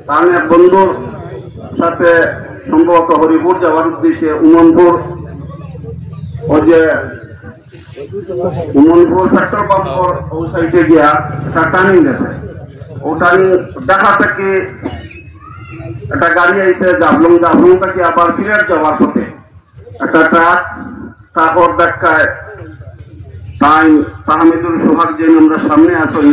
তার এক বন্ধুর সাথে সম্ভবত হরিপুর যাওয়ার উদ্দেশ্যে উমনপুর ওই যে উমনপুর পেট্রোল পাম্পর ওই সাইডে গিয়া একটা টার্নিং গেছে। ও টার্নিং দেখা থেকে একটা গাড়ি আইসে জাবলং থেকে আবার সিলেট যাওয়ার পথে একটা ট্রাকর ধাক্কায় তাই তাহমিদুল সোহাগ যে আমরা সামনে আসই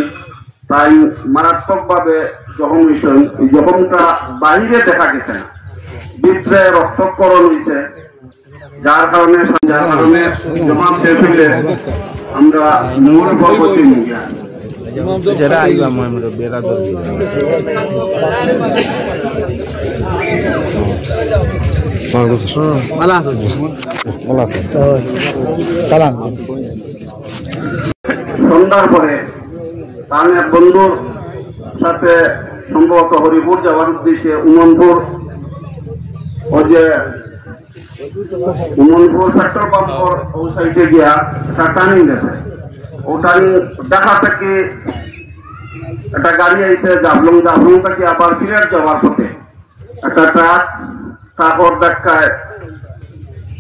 তাই মারাত্মক ভাবে জখম হয়েছেন। এই জখমটা বাহিরে দেখা গেছে না, ভিতরে রক্তকরণ হয়েছে, যার কারণে জমা শেষ হইলে আমরা মূল পরবর্তী যারা আইবা আমরা বেড়া সন্ধ্যার পরে তার এক বন্ধুর সাথে সম্ভবত হরিপুর যাওয়ার উদ্দেশ্যে উমনপুর ওই যে উমনপুর পেট্রোল পাম্পর ওই সাইডে গিয়া একটা টার্নিং গেছে। ও টার্নিং দেখা থেকে একটা গাড়ি আইসে জাবলং থেকে আবার সিলেট যাওয়ার পথে একটা ট্রাকর ধাক্কায়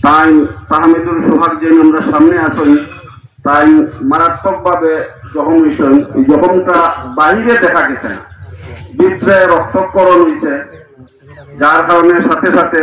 তাই তাহমিদুল সোহাগ যে আমরা সামনে আসই তাই মারাত্মক ভাবে জখম হয়েছেন। এই জখমটা বাহিরে দেখা গেছে না, ভিতরে রক্তকরণ হয়েছে, যার কারণে সাথে সাথে